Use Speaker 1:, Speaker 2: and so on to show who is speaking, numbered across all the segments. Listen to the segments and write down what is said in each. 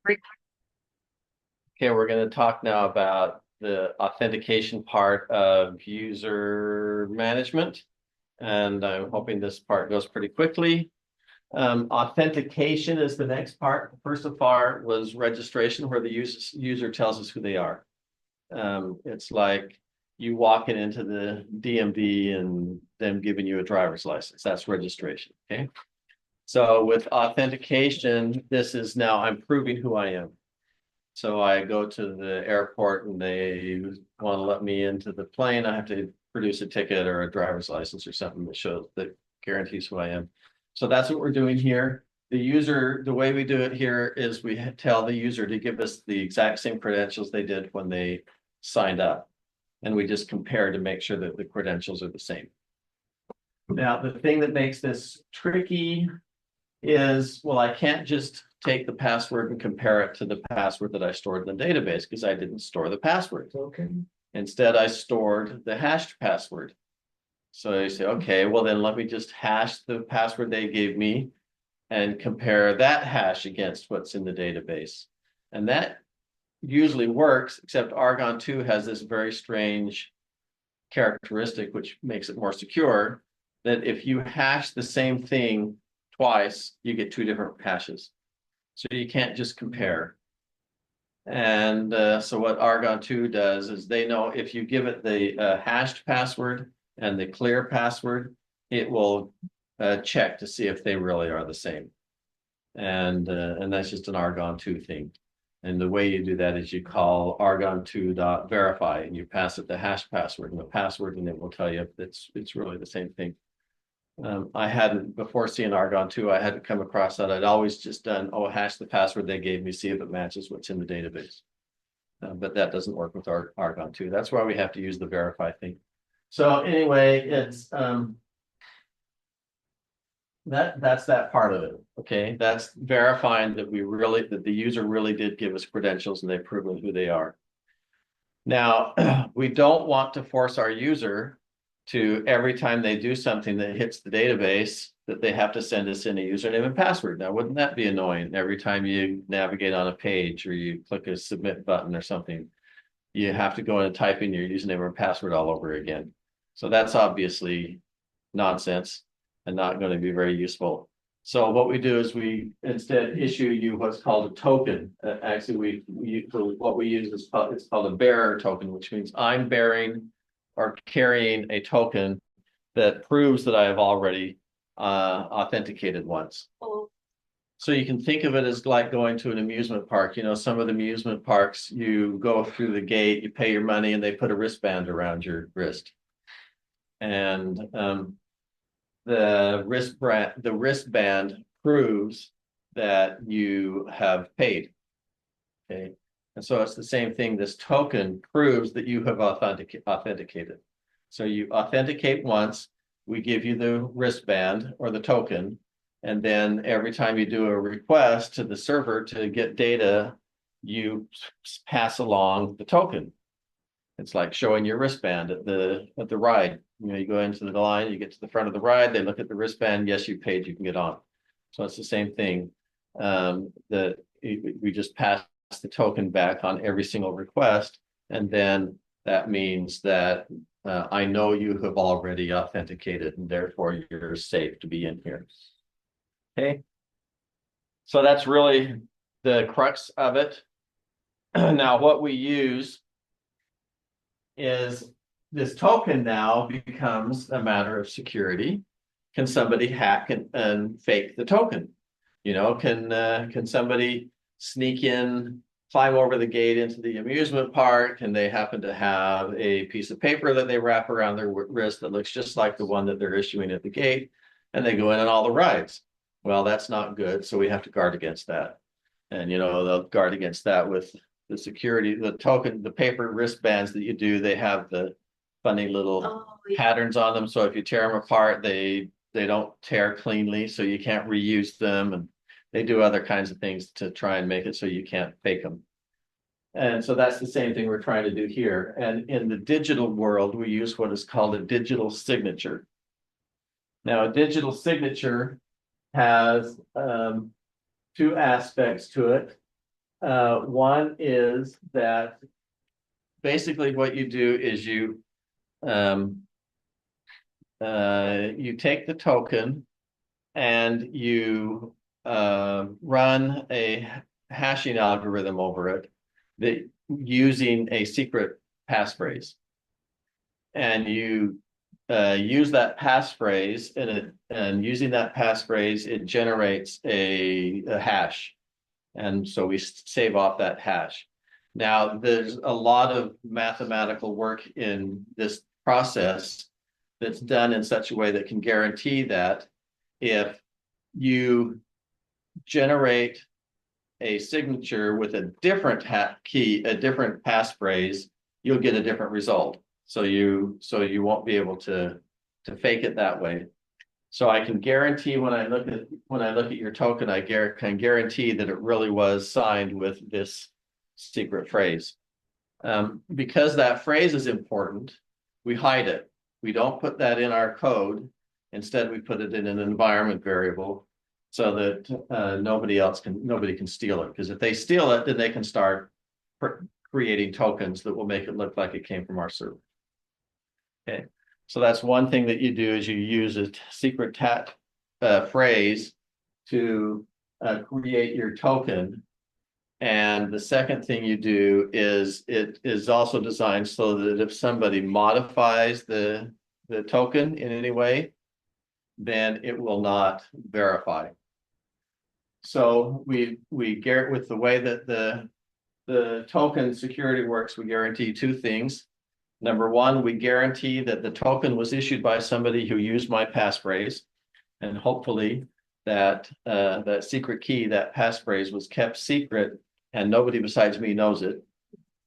Speaker 1: Okay, we're going to talk now about the authentication part of user management. And I'm hoping this part goes pretty quickly. Authentication is the next part. First of all was registration, where the user tells us who they are. It's like you walking into the DMV and them giving you a driver's license. That's registration. Okay. So with authentication, this is now I'm proving who I am. So I go to the airport and they want to let me into the plane. I have to produce a ticket or a driver's license or something that shows that guarantees who I am. So that's what we're doing here. The way we do it here is we tell the user to give us the exact same credentials they did when they signed up. And we just compare to make sure that the credentials are the same. Now, the thing that makes this tricky is, well, I can't just take the password and compare it to the password that I stored in the database because I didn't store the password.
Speaker 2: Okay.
Speaker 1: Instead, I stored the hashed password. So you say, okay, well, then let me just hash the password they gave me and compare that hash against what's in the database. And that usually works, except Argon 2 has this very strange characteristic, which makes it more secure, that if you hash the same thing twice, you get two different hashes. So you can't just compare. And so what Argon 2 does is they know if you give it the hashed password and the clear password, it will check to see if they really are the same. And that's just an Argon 2 thing. And the way you do that is you call argon2.verify and you pass it the hash password and the password, and it will tell you if it's really the same thing. I hadn't, before seeing Argon 2, I hadn't come across that. I'd always just done, hash the password they gave me, see if it matches what's in the database. But that doesn't work with Argon 2. That's why we have to use the verify thing. So anyway, it's that's that part of it. Okay, that's verifying that that the user really did give us credentials and they've proven who they are. Now, we don't want to force our user to every time they do something that hits the database that they have to send us in a username and password. Now, wouldn't that be annoying? Every time you navigate on a page or you click a submit button or something, you have to go in and type in your username or password all over again. So that's obviously nonsense and not going to be very useful. So what we do is we instead issue you what's called a token. Actually, what we use is it's called a bearer token, which means I'm bearing or carrying a token that proves that I have already authenticated once.
Speaker 2: Oh.
Speaker 1: So you can think of it as like going to an amusement park. You know, some of the amusement parks, you go through the gate, you pay your money, and they put a wristband around your wrist. And the wristband proves that you have paid. Okay. And so it's the same thing. This token proves that you have authenticated. So you authenticate once, we give you the wristband or the token, and then every time you do a request to the server to get data, you pass along the token. It's like showing your wristband at the ride. You know, you go into the line, you get to the front of the ride, they look at the wristband, yes, you paid, you can get on. So it's the same thing. We just pass the token back on every single request, and then that means that I know you have already authenticated, and therefore you're safe to be in here. Okay. So that's really the crux of it. Now, what we use is this token now becomes a matter of security. Can somebody hack and fake the token? You know, can somebody sneak in, climb over the gate into the amusement park, and they happen to have a piece of paper that they wrap around their wrist that looks just like the one that they're issuing at the gate, and they go in on all the rides? Well, that's not good, so we have to guard against that. And, you know, they'll guard against that with the security, the token, the paper wristbands that you do, they have the funny little patterns on them. So if you tear them apart, they don't tear cleanly, so you can't reuse them. And they do other kinds of things to try and make it so you can't fake them. And so that's the same thing we're trying to do here. And in the digital world, we use what is called a digital signature. Now, a digital signature has two aspects to it. One is that basically what you do is you take the token and you run a hashing algorithm over it that using a secret passphrase. And you use that passphrase and using that passphrase, it generates a hash. And so we save off that hash. Now, there's a lot of mathematical work in this process that's done in such a way that can guarantee that if you generate a signature with a different key, a different passphrase, you'll get a different result. So you won't be able to fake it that way. So I can guarantee when I look at your token, I can guarantee that it really was signed with this secret phrase. Because that phrase is important, we hide it. We don't put that in our code. Instead, we put it in an environment variable so that nobody can steal it. Because if they steal it, then they can start creating tokens that will make it look like it came from our server. Okay, so that's one thing that you do is you use a secret phrase to create your token. And the second thing you do is it is also designed so that if somebody modifies the token in any way, then it will not verify. So we with the way that the token security works, we guarantee two things. Number one, we guarantee that the token was issued by somebody who used my passphrase, and hopefully that that secret key, that passphrase, was kept secret and nobody besides me knows it.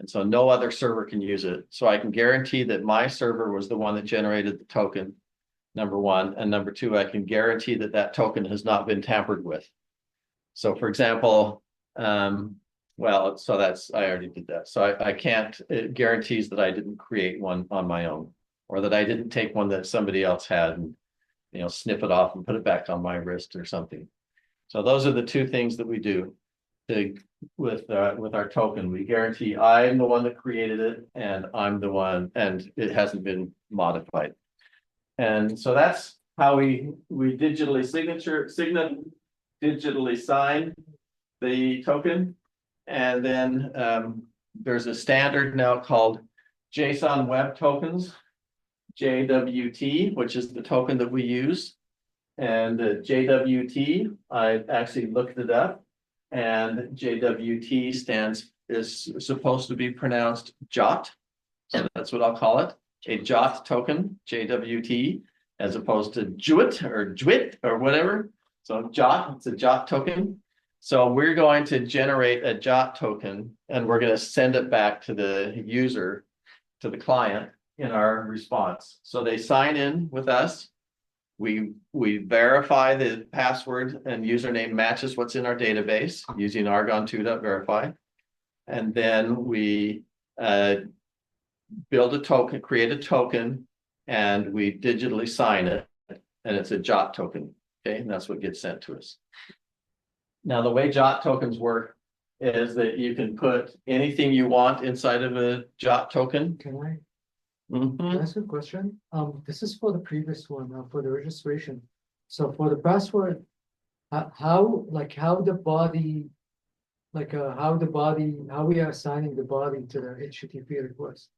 Speaker 1: And so no other server can use it. So I can guarantee that my server was the one that generated the token, number one. And number two, I can guarantee that that token has not been tampered with. So for example, well, so that's, I already did that. So I can't, it guarantees that I didn't create one on my own, or that I didn't take one that somebody else had and, you know, snip it off and put it back on my wrist or something. So those are the two things that we do with our token. We guarantee I'm the one that created it and I'm the one, and it hasn't been modified. And so that's how we digitally digitally sign the token. And then there's a standard now called JSON Web Tokens, JWT, which is the token that we use. And JWT, I actually looked it up, and JWT is supposed to be pronounced JOT. So that's what I'll call it, a JOT token, JWT, as opposed to JWT or JWT or whatever. So JOT, it's a JOT token. So we're going to generate a JOT token and we're going to send it back to the user, to the client in our response. So they sign in with us. We verify the password and username matches what's in our database using argon2.verify. And then we build a token, create a token, and we digitally sign it. And it's a JOT token. Okay, and that's what gets sent to us. Now, the way JOT tokens work is that you can put anything you want inside of a JOT token.
Speaker 2: Can I ask a question? This is for the previous one, for the registration. So for the password, how we are assigning the body to the HTTP request?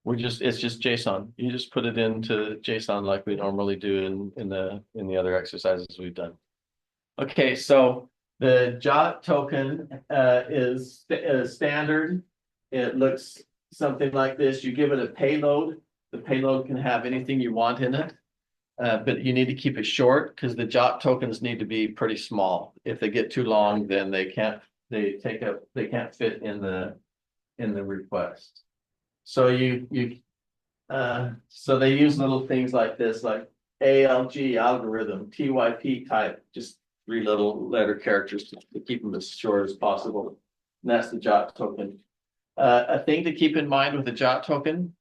Speaker 1: It's just JSON. You just put it into JSON like we normally do in the other exercises we've done. Okay, so the JOT token is standard. It looks something like this. You give it a payload. The payload can have anything you want in it, but you need to keep it short because the JOT tokens need to be pretty small. If they get too long, then they can't fit in the request. So so they use little things like this, like ALG algorithm, TYP type, just 3 little letter characters to keep them as short as possible. And that's the JOT token. A thing to keep in mind with the JOT token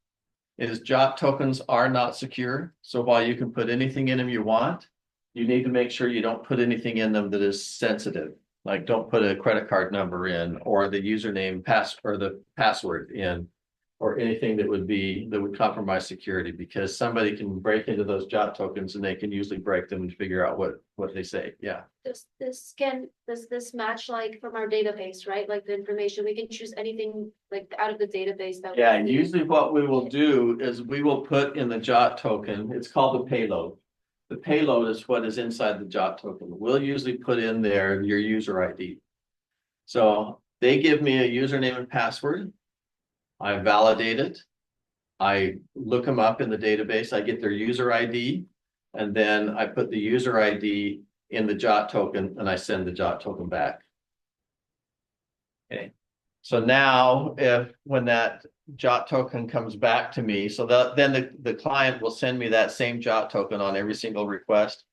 Speaker 1: is JOT tokens are not secure. So while you can put anything in them you want, you need to make sure you don't put anything in them that is sensitive. Like don't put a credit card number in or the username or the password in or anything that would compromise security because somebody can break into those jot tokens and they can usually break them and figure out what they say. Yeah.
Speaker 3: Does this match like from our database, right? Like the information, we can choose anything like out of the database that.
Speaker 1: Yeah,
Speaker 3: we need.
Speaker 1: usually what we will do is we will put in the jot token, it's called the payload. The payload is what is inside the jot token. We'll usually put in there your user ID. So they give me a username and password. I validate it. I look them up in the database. I get their user ID. And then I put the user ID in the jot token and I send the jot token back. Okay. So now when that jot token comes back to me, so then the client will send me that same jot token on every single request.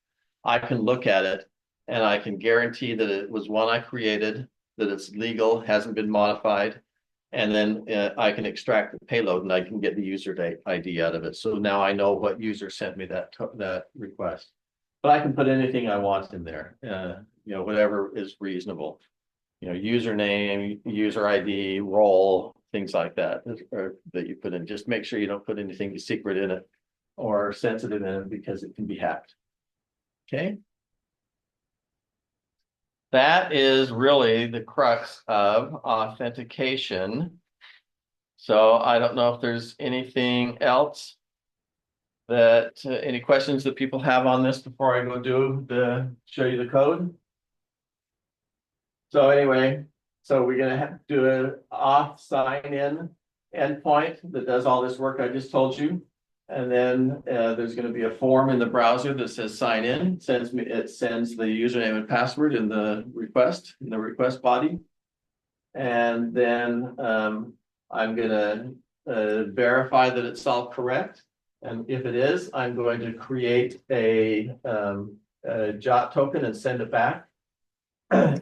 Speaker 1: I can look at it and I can guarantee that it was one I created, that it's legal, hasn't been modified. And then I can extract the payload and I can get the user ID out of it. So now I know what user sent me that request. But I can put anything I want in there, whatever is reasonable. Username, user ID, role, things like that that you put in. Just make sure you don't put anything secret in it or sensitive in it because it can be hacked. Okay. That is really the crux of authentication. So I don't know if there's anything else any questions that people have on this before I go show you the code. So anyway, so we're going to do an auth sign in endpoint that does all this work I just told you. And then there's going to be a form in the browser that says sign in. It sends the username and password in the request body. And then I'm going to verify that it's all correct. And if it is, I'm going to create a jot token and send it back.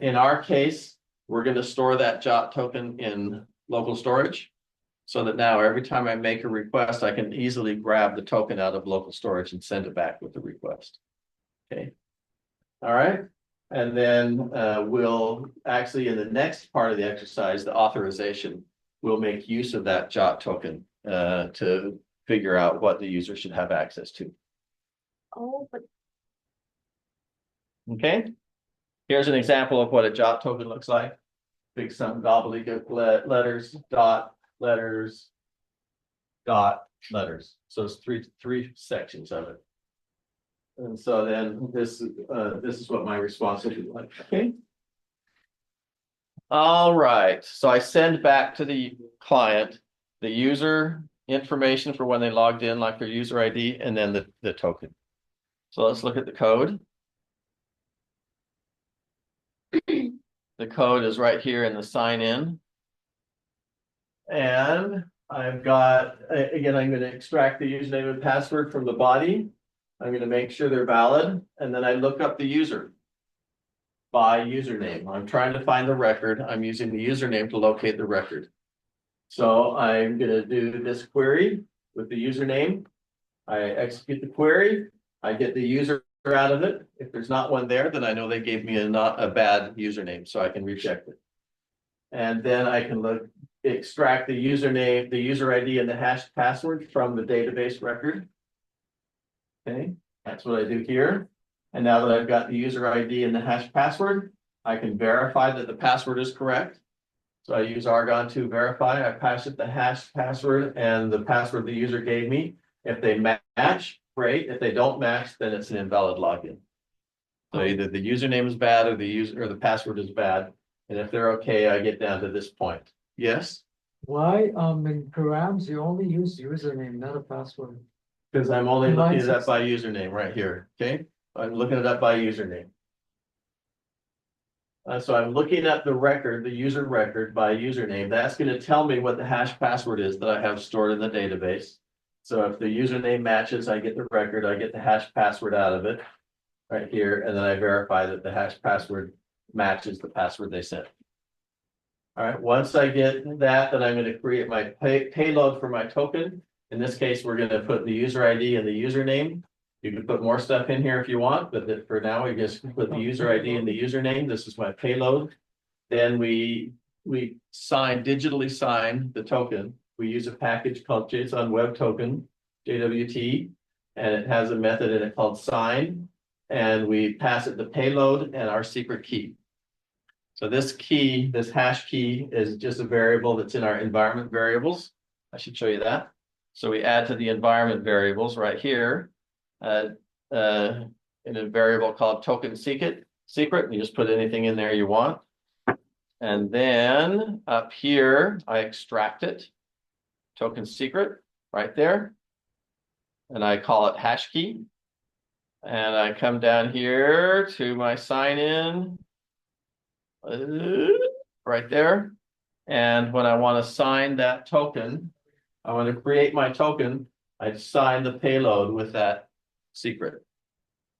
Speaker 1: In our case, we're going to store that jot token in local storage so that now every time I make a request, I can easily grab the token out of local storage and send it back with the request. Okay. All right. And then we'll actually, in the next part of the exercise, the authorization, we'll make use of that jot token to figure out what the user should have access to.
Speaker 3: Oh, but.
Speaker 1: Okay. Here's an example of what a jot token looks like. Big some gobbledygook letters, dot, letters, dot, letters. So it's three sections of it. And so then this is what my response will be like. Okay. All right. So I send back to the client the user information for when they logged in, like their user ID, and then the token. So let's look at the code. The code is right here in the sign in. And I've got, again, I'm going to extract the username and password from the body. I'm going to make sure they're valid. And then I look up the user by username. I'm trying to find the record. I'm using the username to locate the record. So I'm going to do this query with the username. I execute the query. I get the user out of it. If there's not one there, then I know they gave me a bad username, so I can reject it. And then I can extract the username, the user ID, and the hashed password from the database record. Okay, that's what I do here. And now that I've got the user ID and the hash password, I can verify that the password is correct. So I use Argon to verify. I pass it the hash password and the password the user gave me. If they match, great. If they don't match, then it's an invalid login. So either the username is bad or the password is bad. And if they're okay, I get down to this point. Yes?
Speaker 2: Why in params you only use username, not a password?
Speaker 1: Because I'm only looking it up by username right here. Okay. I'm looking it up by username. So I'm looking at the record, the user record by username. That's going to tell me what the hash password is that I have stored in the database. So if the username matches, I get the record, I get the hash password out of it right here. And then I verify that the hash password matches the password they sent. All right, once I get that, then I'm going to create my payload for my token. In this case, we're going to put the user ID and the username. You can put more stuff in here if you want, but for now, we just put the user ID and the username. This is my payload. Then we digitally sign the token. We use a package called JSON Web Token, JWT, and it has a method in it called sign. And we pass it the payload and our secret key. So this key, this hash key, is just a variable that's in our environment variables. I should show you that. So we add to the environment variables right here, in a variable called token secret. You just put anything in there you want. And then up here, I extract it, token secret, right there. And I call it hash key. And I come down here to my sign in, right there. And when I want to sign that token, I want to create my token, I sign the payload with that secret.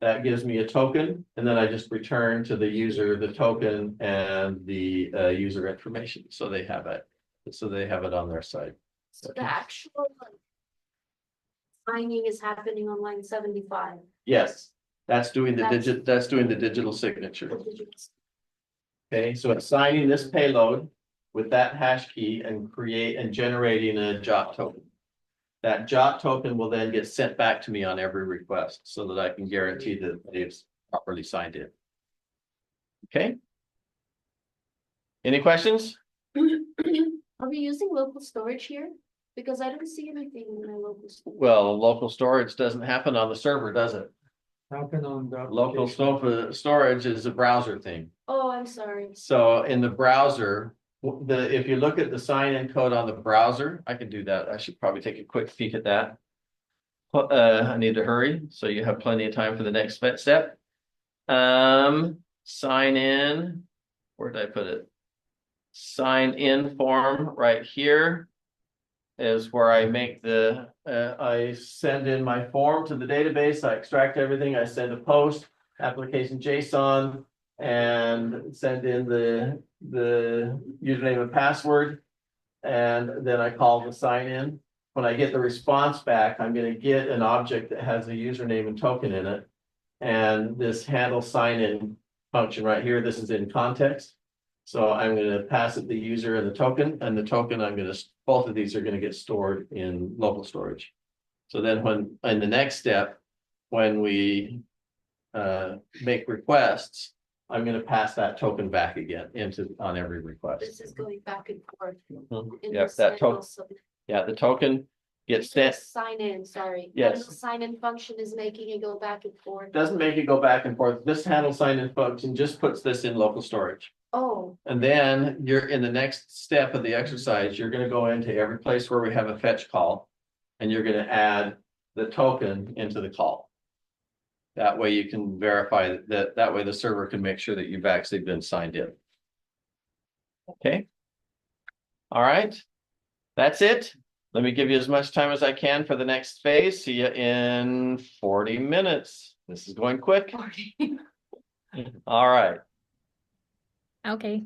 Speaker 1: That gives me a token, and then I just return to the user the token and the user information. So they have it. So they have it on their side.
Speaker 3: So the actual signing is happening on line 75.
Speaker 1: Yes, that's doing the
Speaker 3: That's-
Speaker 1: digit. That's doing the digital signature. Okay, so it's signing this payload with that hash key and generating a JOT token. That JOT token will then get sent back to me on every request so that I can guarantee that it's properly signed in. Okay. Any questions?
Speaker 3: Are we using local storage here? Because I don't see anything in my local storage.
Speaker 1: Well, local storage doesn't happen on the server, does it?
Speaker 2: Happen on the.
Speaker 1: Local
Speaker 2: application.
Speaker 1: storage is a browser thing.
Speaker 3: Oh, I'm sorry.
Speaker 1: So in the browser, if you look at the sign-in code on the browser, I can do that. I should probably take a quick peek at that. I need to hurry, so you have plenty of time for the next step. Sign in. Where did I put it? Sign in form right here is where I make I send in my form to the database. I extract everything. I send a post, application JSON, and send in the username and password. And then I call the sign in. When I get the response back, I'm going to get an object that has a username and token in it. And this handle sign in function right here, this is in context. So I'm going to pass it the user and the token, both of these are going to get stored in local storage. So then in the next step, when we make requests, I'm going to pass that token back again on every request.
Speaker 3: This is going back and forth. in
Speaker 1: Yeah,
Speaker 3: this
Speaker 1: that
Speaker 3: and
Speaker 1: token.
Speaker 3: also-
Speaker 1: Yeah, the token gets
Speaker 3: This
Speaker 1: sent.
Speaker 3: Sign in, sorry.
Speaker 1: Yes.
Speaker 3: That little sign in function is making it go back and forth.
Speaker 1: Doesn't make it go back and forth. This handle sign in function just puts this in local storage.
Speaker 3: Oh,
Speaker 1: And then you're in the next step of the exercise, you're going to go into every place where we have a fetch call. And you're going to add the token into the call. That way you can verify that way the server can make sure that you've actually been signed in. Okay. All right. That's it. Let me give you as much time as I can for the next phase. See you in 40 minutes. This is going quick. All right.
Speaker 4: Okay.